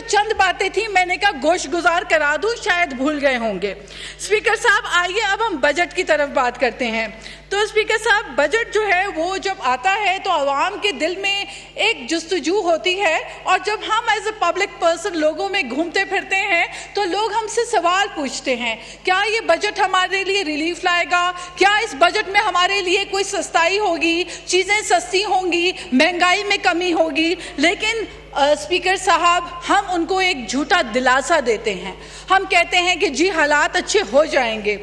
चंद बातें थी, मैंने कहा गोश गुजार करा दूं, शायद भूल गए होंगे। स्पीकर साहब, आइए अब हम बजट की तरफ बात करते हैं। तो स्पीकर साहब, बजट जो है वो जब आता है तो आवाम के दिल में एक जुस्तजू होती है, और जब हम एज ए पब्लिक पर्सन लोगों में घूमते फिरते हैं तो लोग हमसे सवाल पूछते हैं, क्या ये बजट हमारे लिए रिलीफ लाएगा, क्या इस बजट में हमारे लिए कोई सस्ताई होगी, चीज़ें सस्ती होंगी, महंगाई में कमी होगी। लेकिन स्पीकर साहब, हम उनको एक झूठा दिलासा देते हैं। हम कहते हैं कि जी हालात अच्छे हो जाएंगे,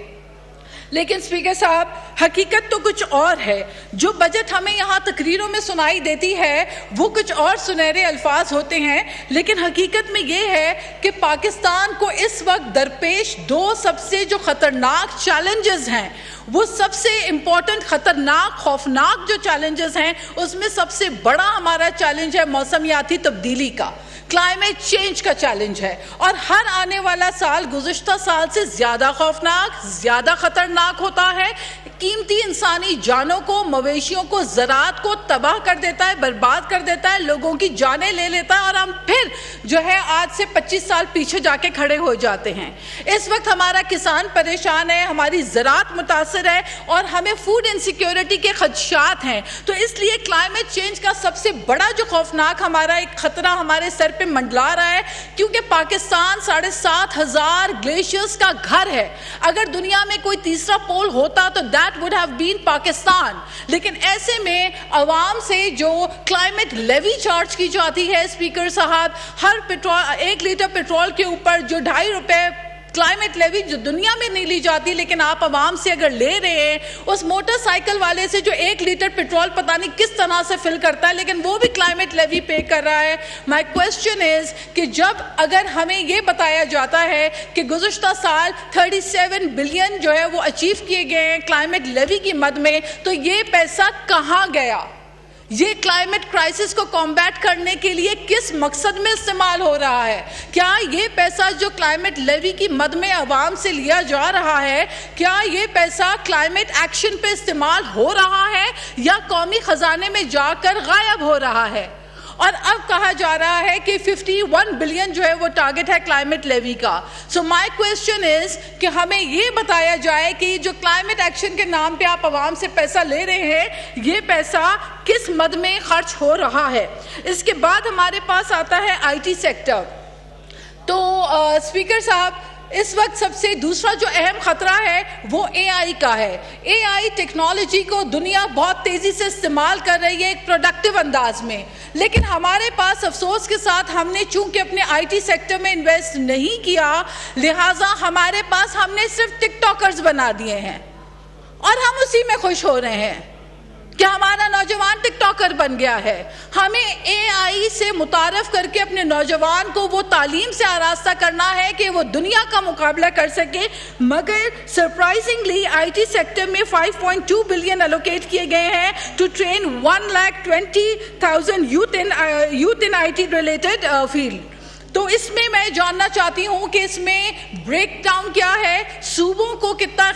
लेकिन स्पीकर साहब हकीकत तो कुछ और है। जो बजट हमें यहाँ तकरीरों में सुनाई देती है वो कुछ और सुनहरे अल्फाज होते हैं, लेकिन हकीकत में ये है कि पाकिस्तान को इस वक्त दरपेश दो सबसे जो ख़तरनाक चैलेंजेस हैं, वो सबसे इम्पॉर्टेंट, ख़तरनाक, खौफनाक जो चैलेंजेस हैं, उसमें सबसे बड़ा हमारा चैलेंज है मौसमियाती तब्दीली का, क्लाइमेट चेंज का चैलेंज है। और हर आने वाला साल गुज़िश्ता साल से ज़्यादा खौफनाक, ज़्यादा ख़तरनाक होता है। कीमती इंसानी जानों को, मवेशियों को, ज़राअत को तबाह कर देता है, बर्बाद कर देता है, लोगों की जानें ले लेता है, और हम फिर जो है आज से 25 साल पीछे जाके खड़े हो जाते हैं। इस वक्त हमारा किसान परेशान है, हमारी ज़राअत मुतासर है, और हमें फूड इनसिक्योरिटी के खदशात हैं। तो इसलिए क्लाइमेट चेंज का सबसे बड़ा जो खौफनाक हमारा एक ख़तरा हमारे सर पे मंडला रहा है, क्योंकि पाकिस्तान 7,500 ग्लेशियर्स का घर है। अगर दुनिया में कोई तीसरा पोल होता तो that would have been Pakistan. लेकिन ऐसे में अवाम से जो क्लाइमेट लेवी चार्ज की जाती है स्पीकर साहब, हर पेट्रोल 1 लीटर पेट्रोल के ऊपर जो 2.5 रुपए क्लाइमेट लेवी जो दुनिया में नहीं ली जाती, लेकिन आप आवाम से अगर ले रहे हैं, उस मोटरसाइकिल वाले से जो 1 लीटर पेट्रोल पता नहीं किस तरह से फिल करता है, लेकिन वो भी क्लाइमेट लेवी पे कर रहा है। माय क्वेश्चन इज कि जब अगर हमें ये बताया जाता है कि गुज़िश्ता साल 37 बिलियन जो है वो अचीव किए गए हैं क्लाइमेट लेवी की मद में, तो ये पैसा कहाँ गया? ये क्लाइमेट क्राइसिस को कॉम्बैट करने के लिए किस मकसद में इस्तेमाल हो रहा है? क्या ये पैसा जो क्लाइमेट लेवी की मद में आवाम से लिया जा रहा है, क्या ये पैसा क्लाइमेट एक्शन पे इस्तेमाल हो रहा है, या कौमी खजाने में जाकर गायब हो रहा है? और अब कहा जा रहा है कि 51 बिलियन जो है वो टारगेट है क्लाइमेट लेवी का। सो माय क्वेश्चन इज कि हमें ये बताया जाए कि जो क्लाइमेट एक्शन के नाम पे आप आवाम से पैसा ले रहे हैं, ये पैसा किस मद में खर्च हो रहा है। इसके बाद हमारे पास आता है आईटी सेक्टर। तो स्पीकर साहब, इस वक्त सबसे दूसरा जो अहम खतरा है वो एआई का है। एआई टेक्नोलॉजी को दुनिया बहुत तेजी से इस्तेमाल कर रही है एक प्रोडक्टिव अंदाज में, लेकिन हमारे पास अफसोस के साथ हमने चूंकि अपने आईटी सेक्टर में इन्वेस्ट नहीं किया, लिहाजा हमारे पास हमने सिर्फ टिकटॉकर्स बना दिए हैं और हम उसी में खुश हो रहे हैं कि हमारा नौजवान टिकटॉकर बन गया है। हमें एआई से मुतारफ करके अपने नौजवान को वो तालीम से आरास्ता करना है कि वो दुनिया का मुकाबला कर सके। मगर सरप्राइजिंगली आईटी सेक्टर में 5.2 बिलियन एलोकेट किए गए हैं to train 1,20,000 youth in IT related field. तो इसमें मैं जानना चाहती हूँ कि इसमें ब्रेक डाउन क्या है, सूबों को कितना,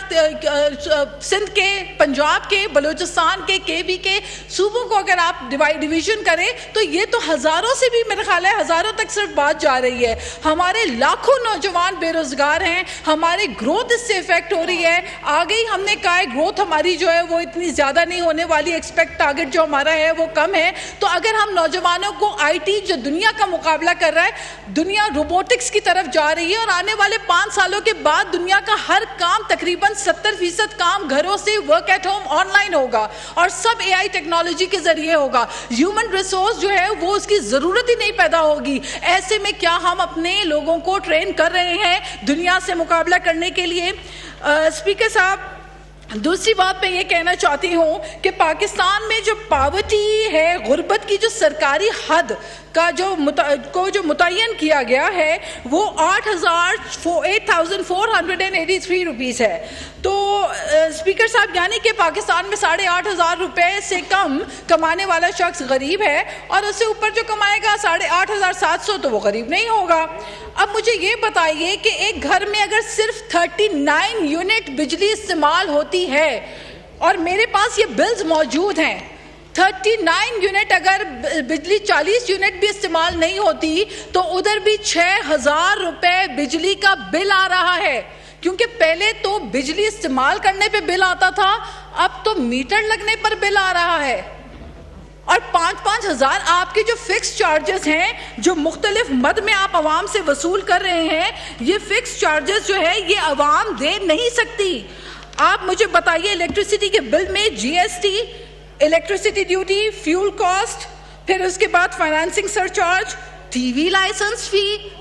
सिंध के, पंजाब के, बलूचिस्तान के, केवी के सूबों को अगर आप डिवीजन करें तो ये तो हज़ारों से भी, मेरा ख्याल है हज़ारों तक सिर्फ बात जा रही है। हमारे लाखों नौजवान बेरोज़गार हैं, हमारे ग्रोथ इससे इफेक्ट हो रही है। आगे ही हमने कहा है ग्रोथ हमारी जो है वो इतनी ज़्यादा नहीं होने वाली, एक्सपेक्ट टारगेट जो हमारा है वो कम है। तो अगर हम नौजवानों को आईटी जो दुनिया का मुकाबला कर रहा है, दुनिया रोबोटिक्स की तरफ जा रही है, और आने वाले 5 सालों के बाद दुनिया का हर काम, तकरीबन 70% काम घरों से, वर्क एट होम, ऑनलाइन होगा, और सब एआई टेक्नोलॉजी के जरिए होगा। ह्यूमन रिसोर्स जो है वो उसकी ज़रूरत ही नहीं पैदा होगी। ऐसे में क्या हम अपने लोगों को ट्रेन कर रहे हैं दुनिया से मुकाबला करने के लिए? स्पीकर साहब, दूसरी बात मैं ये कहना चाहती हूँ कि पाकिस्तान में जो पावर्टी है, गुर्बत की जो सरकारी हद का जो मुतय्यन किया गया है वो 8,483 रुपीज़ है। तो स्पीकर साहब, यानी कि पाकिस्तान में 8,500 रुपये से कम कमाने वाला शख्स गरीब है, और उससे ऊपर जो कमाएगा 8,700, तो वो गरीब नहीं होगा। अब मुझे ये बताइए कि एक घर में अगर सिर्फ 39 यूनिट बिजली इस्तेमाल होती है, और मेरे पास ये बिल्स मौजूद हैं, 39 यूनिट अगर बिजली 40 यूनिट भी इस्तेमाल नहीं होती तो उधर भी 6,000 रुपए बिजली का बिल आ रहा है, क्योंकि पहले तो बिजली इस्तेमाल करने पे बिल आता था, अब तो मीटर लगने पर बिल आ रहा है। और 5-5 हज़ार आपके जो फिक्स चार्जेस हैं, जो मुख्तलिफ मद में आप आवाम से वसूल कर रहे हैं, ये फिक्स चार्जेस जो है ये आवाम दे नहीं सकती। आप मुझे बताइए, इलेक्ट्रिसिटी के बिल में GST, electricity duty, fuel cost, फिर उसके बाद फाइनेंसिंग सरचार्ज, टीवी लाइसेंस फी,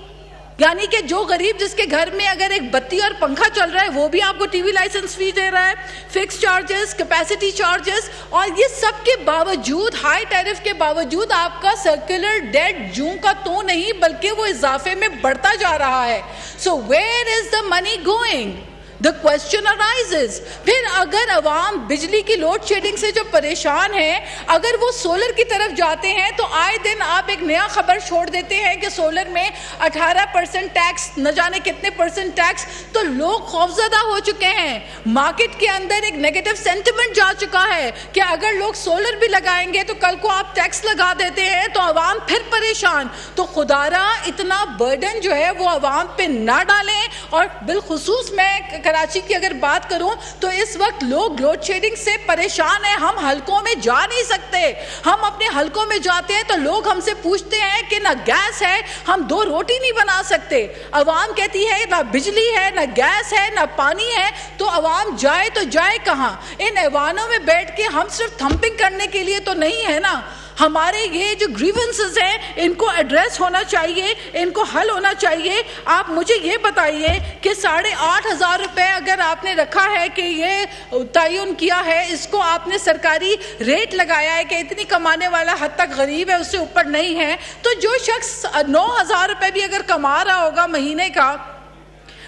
यानी कि जो गरीब जिसके घर में अगर एक बत्ती और पंखा चल रहा है वो भी आपको टीवी लाइसेंस फी दे रहा है, फिक्स चार्जेस, कैपेसिटी चार्जेस, और ये सब के बावजूद, हाई टैरिफ के बावजूद आपका सर्कुलर डेट जूं का तो नहीं बल्कि वो इजाफे में बढ़ता जा रहा है। So where is the money going? The question arises. फिर अगर अवाम बिजली की लोड शेडिंग से जो परेशान है, अगर वो सोलर की तरफ जाते हैं तो आए दिन आप एक नया खबर छोड़ देते हैं कि सोलर में 18% टैक्स, न जाने कितने परसेंट टैक्स, तो लोग खौफजदा हो चुके हैं। मार्केट के अंदर एक नेगेटिव सेंटिमेंट जा चुका है कि अगर लोग सोलर भी लगाएंगे तो कल को आप टैक्स लगा देते हैं तो अवाम फिर परेशान। तो खुदारा इतना बर्डन जो है वो अवाम पे ना डालें। और बिलखुसूस मैं कराची की अगर बात करूं तो इस वक्त लोग लोड शेडिंग से परेशान हैं। हम हलकों में जा नहीं सकते। हम अपने हलकों में जाते हैं तो लोग हमसे पूछते हैं कि ना गैस है, हम 2 रोटी नहीं बना सकते। अवाम कहती है ना बिजली है, ना गैस है, ना पानी है, तो अवाम जाए तो जाए कहां? इन ऐवानों में बैठ के हम सिर्फ थंपिंग करने के लिए तो नहीं है ना। हमारे ये जो ग्रीवेंसेस हैं इनको एड्रेस होना चाहिए, इनको हल होना चाहिए। आप मुझे ये बताइए कि 8,500 रुपये अगर आपने रखा है कि ये तयन किया है, इसको आपने सरकारी रेट लगाया है कि इतनी कमाने वाला हद तक गरीब है, उससे ऊपर नहीं है, तो जो शख्स 9,000 रुपये भी अगर कमा रहा होगा महीने का,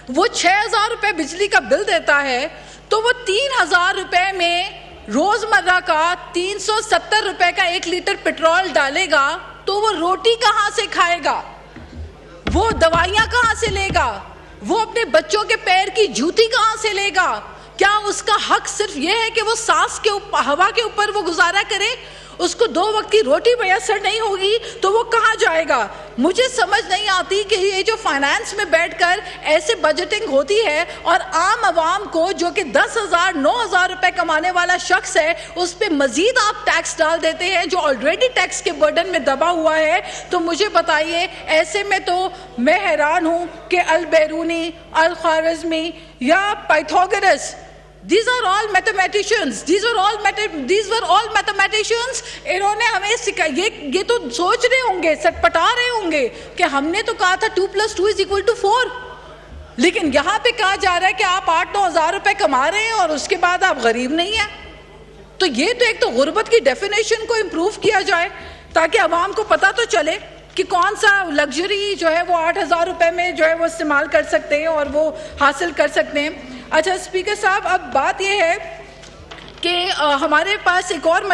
वो 6,000 रुपये बिजली का बिल देता है, तो वो 3,000 रुपये में रोजमर्रा का 370 रुपए का 1 लीटर पेट्रोल डालेगा, तो वो रोटी कहां से खाएगा? वो दवाइयां कहां से लेगा? वो अपने बच्चों के पैर की जूती कहां से लेगा? क्या उसका हक सिर्फ ये है कि वो सांस के ऊपर, हवा के ऊपर वो गुजारा करे? उसको 2 वक्त की रोटी मैसर नहीं होगी तो वो कहाँ जाएगा? मुझे समझ नहीं आती कि ये जो फाइनेंस में बैठकर ऐसे बजटिंग होती है और आम आवाम को, जो कि 10,000 9,000 रुपए कमाने वाला शख्स है, उस पर मजीद आप टैक्स डाल देते हैं जो ऑलरेडी टैक्स के बर्डन में दबा हुआ है। तो मुझे बताइए, ऐसे में तो मैं हैरान हूँ कि अल बैरूनी, अल ख्वारिज़मी या Pythagoras, These are all mathematicians. These were all mathematicians. इन्होंने हमें सिखाया, ये तो सोच रहे होंगे, सटपटा रहे होंगे कि हमने तो कहा था 2 + 2 = 4, लेकिन यहाँ पे कहा जा रहा है कि आप 8-9 हज़ार रुपए कमा रहे हैं और उसके बाद आप गरीब नहीं हैं। तो ये तो एक तो गुर्बत की डेफिनेशन को इम्प्रूव किया जाए ताकि आवाम को पता तो चले कि कौन सा लग्जरी जो है वो 8,000 रुपए में जो है वो इस्तेमाल कर सकते हैं और वो हासिल कर सकते हैं। अच्छा स्पीकर साहब, अब बात यह है कि हमारे पास एक और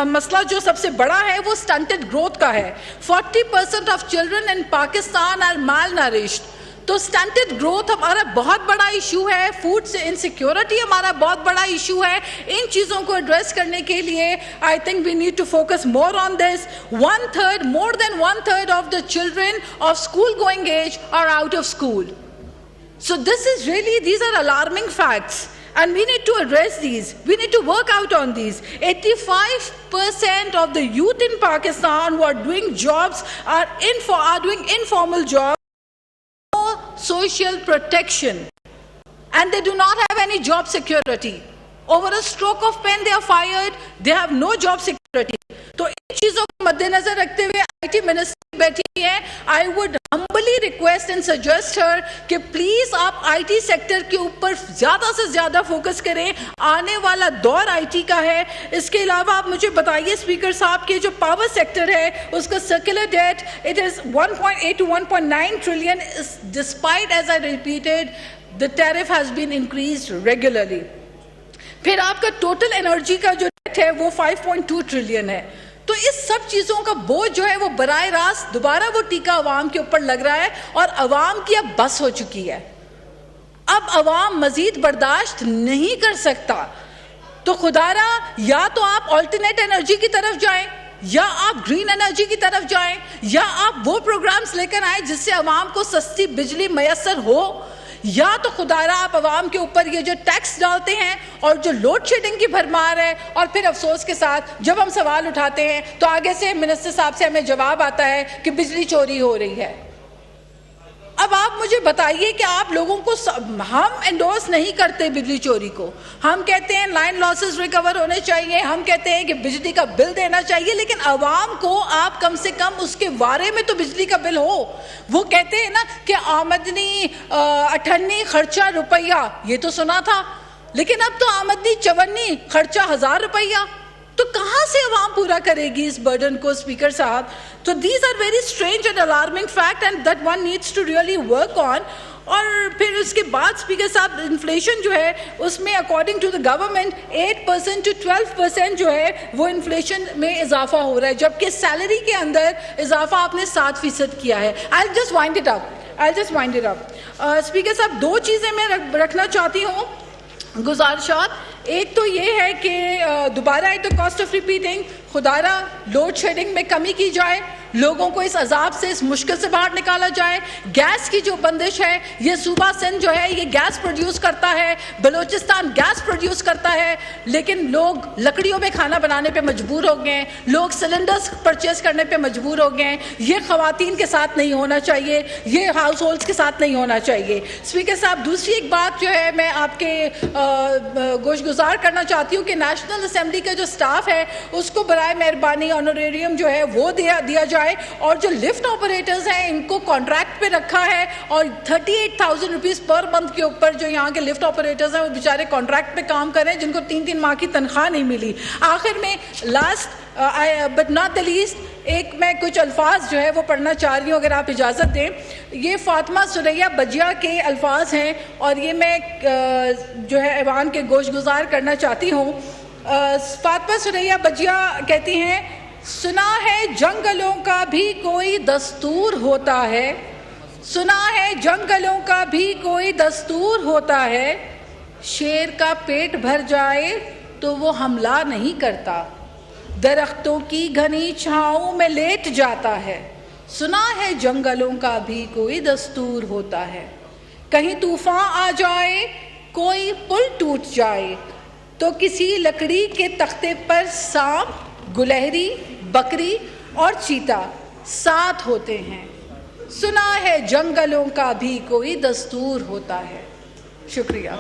मसला जो सबसे बड़ा है वो स्टंटेड ग्रोथ का है। 40% of children in Pakistan are malnourished. तो स्टंटेड ग्रोथ हमारा बहुत बड़ा इशू है, फूड से इनसिक्योरिटी हमारा बहुत बड़ा इशू है। इन चीज़ों को एड्रेस करने के लिए I think we need to focus more on this. 1/3, more than 1/3 of the children of school going age are out of school. So these are alarming facts and we need to address these. We need to work out on these. 85% of the youth in Pakistan who are doing jobs are doing informal jobs, no social protection, and they do not have any job security. Over a stroke of pen they are fired, they have no job security. तो इन चीज़ों को मद्देनजर रखते हुए IT ministry बैठी है। I would humbly request and suggest her कि please आप IT सेक्टर के ऊपर ज़्यादा से ज़्यादा फोकस करें। आने वाला दौर IT का है। इसके अलावा आप मुझे बताइए स्पीकर साहब के जो पावर सेक्टर है उसका circular debt it is 1.8 to 1.9 trillion despite, as I repeated, the tariff has been increased regularly. फिर आपका टोटल एनर्जी का जो डेट है वो 5.2 ट्रिलियन है। तो इस सब चीज़ों का बोझ जो है वो बराह रास्त दोबारा वो टीका अवाम के ऊपर लग रहा है और अवाम की अब बस हो चुकी है। अब अवाम मजीद बर्दाश्त नहीं कर सकता। تو خدا را یا تو آپ آلٹرنیٹ انرجی کی طرف جائیں, یا آپ گرین انرجی کی طرف جائیں, یا آپ وہ پروگرامز لے کر آئیں جس سے عوام کو سستی بجلی میسر ہو, یا تو خدا را آپ عوام کے اوپر یہ جو ٹیکس ڈالتے ہیں اور جو لوڈ شیڈنگ کی بھرمار ہے, اور پھر افسوس کے ساتھ جب ہم سوال اٹھاتے ہیں تو آگے سے منسٹر صاحب سے ہمیں جواب آتا ہے کہ بجلی چوری ہو رہی ہے. اب آپ مجھے بتائیے کہ آپ لوگوں کو, ہم انڈورس نہیں کرتے بجلی چوری کو, ہم کہتے ہیں لائن لاسز ریکور ہونے چاہیے, ہم کہتے ہیں کہ بجلی کا بل دینا چاہیے, لیکن عوام کو آپ کم سے کم اس کے بارے میں تو بجلی کا بل ہو. وہ کہتے ہیں نا کہ آمدنی 58 خرچہ روپیہ, یہ تو سنا تھا, لیکن اب تو آمدنی 54 خرچہ 1000 روپیہ. تو کہاں سے عوام پورا کرے گی اس برڈن کو اسپیکر صاحب؟ تو these are very strange and alarming fact and that one needs to really work on. اور پھر اس کے بعد اسپیکر صاحب انفلیشن جو ہے اس میں according to the government 8% to 12% جو ہے وہ انفلیشن میں اضافہ ہو رہا ہے, جبکہ سیلری کے اندر اضافہ آپ نے 7% کیا ہے. I'll just wind it up. Speaker صاحب دو چیزیں میں رکھنا چاہتی ہوں گزارشات. ایک تو یہ ہے کہ دوبارہ at the cost of repeating, خدا را لوڈ شیڈنگ میں کمی کی جائے, لوگوں کو اس عذاب سے, اس مشکل سے باہر نکالا جائے. گیس کی جو بندش ہے, یہ صوبہ سندھ جو ہے یہ گیس پروڈیوس کرتا ہے, بلوچستان گیس پروڈیوس کرتا ہے, لیکن لوگ لکڑیوں میں کھانا بنانے پہ مجبور ہو گئے ہیں, لوگ سلنڈرز پرچیز کرنے پہ مجبور ہو گئے ہیں. یہ خواتین کے ساتھ نہیں ہونا چاہیے, یہ ہاؤس ہولڈس کے ساتھ نہیں ہونا چاہیے. اسپیکر صاحب دوسری ایک بات جو ہے میں آپ کے گوش گزار کرنا چاہتی ہوں کہ نیشنل اسمبلی کا جو سٹاف ہے اس کو برائے مہربانی آنوریریم جو ہے وہ دیا جائے, اور جو لفٹ آپریٹرز ہیں ان کو کانٹریکٹ پہ رکھا ہے, اور 38,000 روپیز پر منتھ کے اوپر جو یہاں کے لفٹ آپریٹرز ہیں وہ بیچارے کانٹریکٹ پہ کام کر رہے ہیں, جن کو 3 ماہ کی تنخواہ نہیں ملی. آخر میں last but not the least, ایک میں کچھ الفاظ جو ہے وہ پڑھنا چاہ رہی ہوں اگر آپ اجازت دیں. یہ فاطمہ سریہ بجیا کے الفاظ ہیں اور یہ میں جو ہے ایوان کے گوش گزار کرنا چاہتی ہوں. فاطمہ سریہ بجیا کہتی ہیں, سنا ہے جنگلوں کا بھی کوئی دستور ہوتا ہے, سنا ہے جنگلوں کا بھی کوئی دستور ہوتا ہے, شیر کا پیٹ بھر جائے تو وہ حملہ نہیں کرتا, درختوں کی گھنی چھاؤں میں لیٹ جاتا ہے. سنا ہے جنگلوں کا بھی کوئی دستور ہوتا ہے, کہیں طوفان آ جائے کوئی پل ٹوٹ جائے تو کسی لکڑی کے تختے پر سانپ, گلہری, بکری اور چیتا ساتھ ہوتے ہیں. سنا ہے جنگلوں کا بھی کوئی دستور ہوتا ہے. شکریہ.